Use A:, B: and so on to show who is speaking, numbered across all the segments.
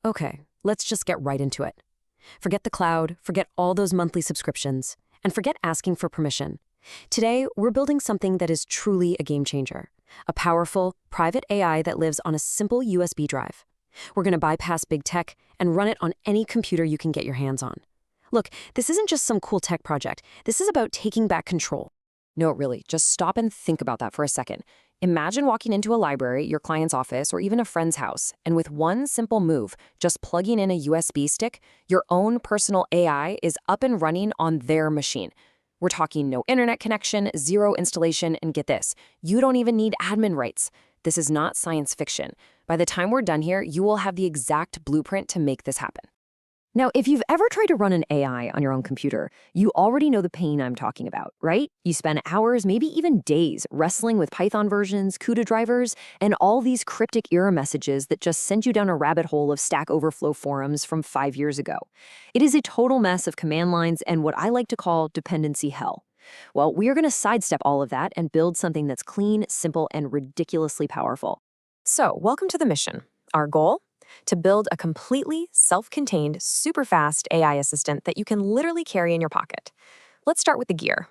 A: Okay, let's just get right into it. Forget the cloud, forget all those monthly subscriptions, and forget asking for permission. Today, we're building something that is truly a game changer. A powerful, private AI that lives on a simple USB drive. We're going to bypass big tech and run it on any computer you can get your hands on. Look, this isn't just some cool tech project. This is about taking back control. No, really, just stop and think about that for a second. Imagine walking into a library, your client's office, or even a friend's house, and with one simple move, just plugging in a USB stick, your own personal AI is up and running on their machine. We're talking no internet connection, zero installation, and get this, you don't even need admin rights. This is not science fiction. By the time we're done here, you will have the exact blueprint to make this happen. Now, if you've ever tried to run an AI on your own computer, you already know the pain I'm talking about, right? You spend hours, maybe even days, wrestling with Python versions, CUDA drivers, and all these cryptic error messages that just send you down a rabbit hole of Stack Overflow forums from 5 years ago. It is a total mess of command lines and what I like to call dependency hell. Well, we are going to sidestep all of that and build something that's clean, simple, and ridiculously powerful. So, welcome to the mission. Our goal? To build a completely self-contained, super fast AI assistant that you can literally carry in your pocket. Let's start with the gear.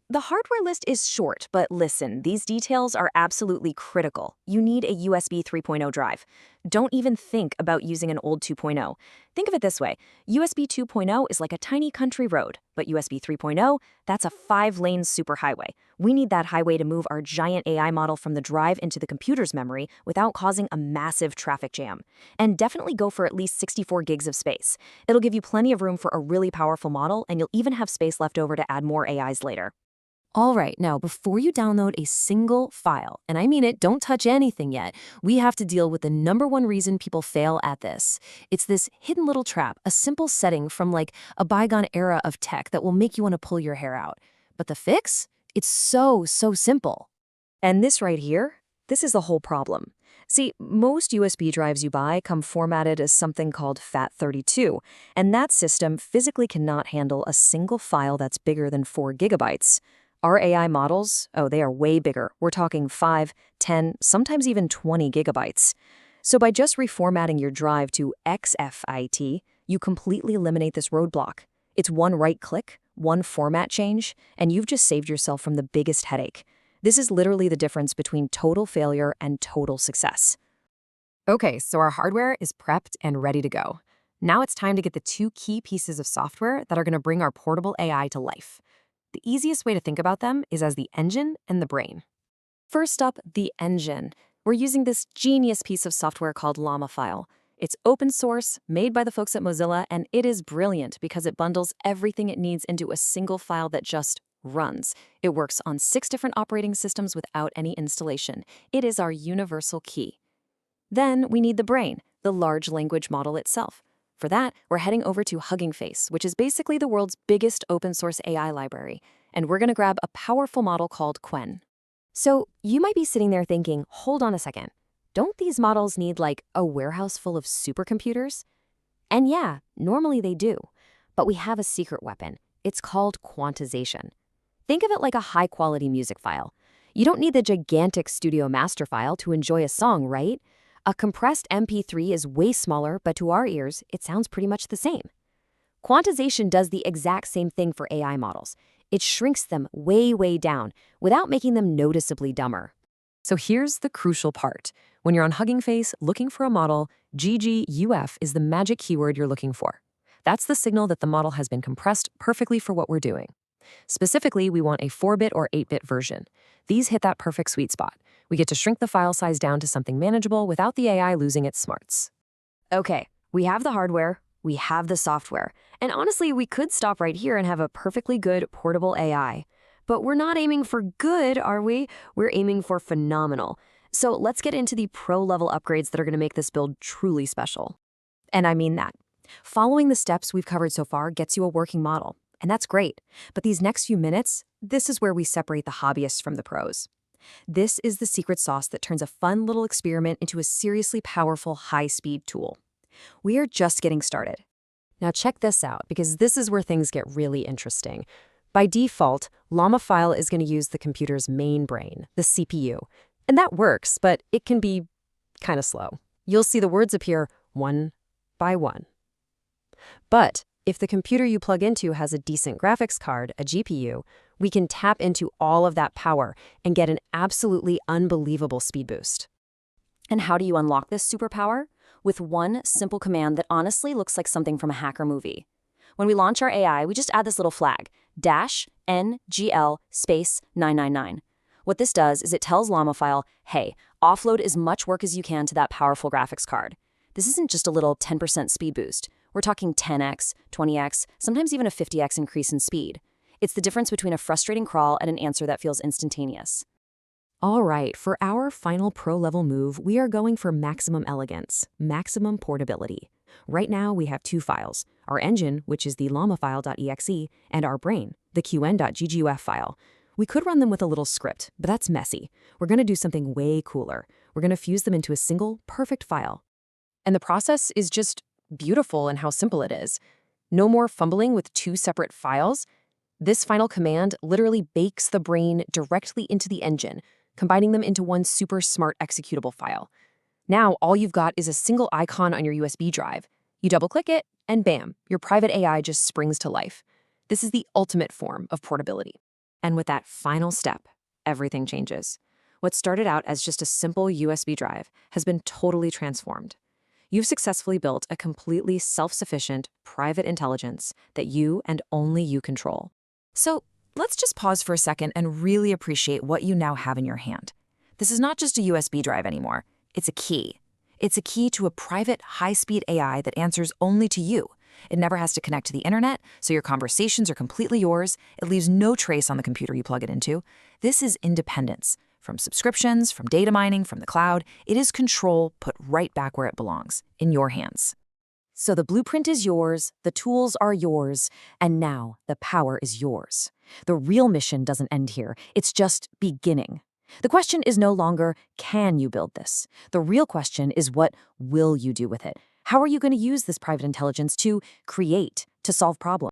A: The hardware list is short, but listen, these details are absolutely critical. You need a USB 3.0 drive. Don't even think about using an old 2.0. Think of it this way. USB 2.0 is like a tiny country road, but USB 3.0, that's a 5-lane superhighway. We need that highway to move our giant AI model from the drive into the computer's memory without causing a massive traffic jam. And definitely go for at least 64 gigs of space. It'll give you plenty of room for a really powerful model, and you'll even have space left over to add more AIs later. All right, now before you download a single file, and I mean it, don't touch anything yet, we have to deal with the #1 reason people fail at this. It's this hidden little trap, a simple setting from like a bygone era of tech that will make you want to pull your hair out. But the fix? It's so simple. And this right here, this is the whole problem. See, most USB drives you buy come formatted as something called FAT32, and that system physically cannot handle a single file that's bigger than 4 gigabytes. Our AI models, oh, they are way bigger. We're talking 5, 10, sometimes even 20 gigabytes. So by just reformatting your drive to exFAT, you completely eliminate this roadblock. It's one right click, one format change, and you've just saved yourself from the biggest headache. This is literally the difference between total failure and total success. Okay, so our hardware is prepped and ready to go. Now it's time to get the 2 key pieces of software that are going to bring our portable AI to life. The easiest way to think about them is as the engine and the brain. First up, the engine. We're using this genius piece of software called Llamafile. It's open source, made by the folks at Mozilla, and it is brilliant because it bundles everything it needs into a single file that just runs. It works on 6 different operating systems without any installation. It is our universal key. Then we need the brain, the large language model itself. For that, we're heading over to Hugging Face, which is basically the world's biggest open-source AI library, and we're going to grab a powerful model called Qwen. So you might be sitting there thinking, hold on a second, don't these models need like a warehouse full of supercomputers? And yeah, normally they do, but we have a secret weapon. It's called quantization. Think of it like a high-quality music file. You don't need the gigantic studio master file to enjoy a song, right? A compressed MP3 is way smaller, but to our ears, it sounds pretty much the same. Quantization does the exact same thing for AI models. It shrinks them way down without making them noticeably dumber. So here's the crucial part. When you're on Hugging Face looking for a model, GGUF is the magic keyword you're looking for. That's the signal that the model has been compressed perfectly for what we're doing. Specifically, we want a 4-bit or 8-bit version. These hit that perfect sweet spot. We get to shrink the file size down to something manageable without the AI losing its smarts. Okay, we have the hardware, we have the software, and honestly, we could stop right here and have a perfectly good portable AI. But we're not aiming for good, are we? We're aiming for phenomenal. So let's get into the pro-level upgrades that are going to make this build truly special. And I mean that. Following the steps we've covered so far gets you a working model, and that's great. But these next few minutes, this is where we separate the hobbyists from the pros. This is the secret sauce that turns a fun little experiment into a seriously powerful high-speed tool. We are just getting started. Now check this out, because this is where things get really interesting. By default, Llamafile is going to use the computer's main brain, the CPU. And that works, but it can be kind of slow. You'll see the words appear 1, by 1. But if the computer you plug into has a decent graphics card, a GPU, we can tap into all of that power and get an absolutely unbelievable speed boost. And how do you unlock this superpower? With one simple command that honestly looks like something from a hacker movie. When we launch our AI, we just add this little flag, -ngl space 999. What this does is it tells Llamafile, hey, offload as much work as you can to that powerful graphics card. This isn't just a little 10% speed boost. We're talking 10x, 20x, sometimes even a 50x increase in speed. It's the difference between a frustrating crawl and an answer that feels instantaneous. All right, for our final pro-level move, we are going for maximum elegance, maximum portability. Right now, we have two files, our engine, which is the llama-file.exe, and our brain, the Qwen.gguf file. We could run them with a little script, but that's messy. We're going to do something way cooler. We're going to fuse them into a single, perfect file. And the process is just beautiful in how simple it is. No more fumbling with two separate files. This final command literally bakes the brain directly into the engine, combining them into one super smart executable file. Now, all you've got is a single icon on your USB drive. You double-click it, and bam, your private AI just springs to life. This is the ultimate form of portability. And with that final step, everything changes. What started out as just a simple USB drive has been totally transformed. You've successfully built a completely self-sufficient, private intelligence that you and only you control. So let's just pause for a second and really appreciate what you now have in your hand. This is not just a USB drive anymore. It's a key. It's a key to a private, high-speed AI that answers only to you. It never has to connect to the internet, so your conversations are completely yours. It leaves no trace on the computer you plug it into. This is independence. From subscriptions, from data mining, from the cloud, it is control put right back where it belongs, in your hands. So the blueprint is yours, the tools are yours, and now the power is yours. The real mission doesn't end here. It's just beginning. The question is no longer, can you build this? The real question is, what will you do with it? How are you going to use this private intelligence to create, to solve problems?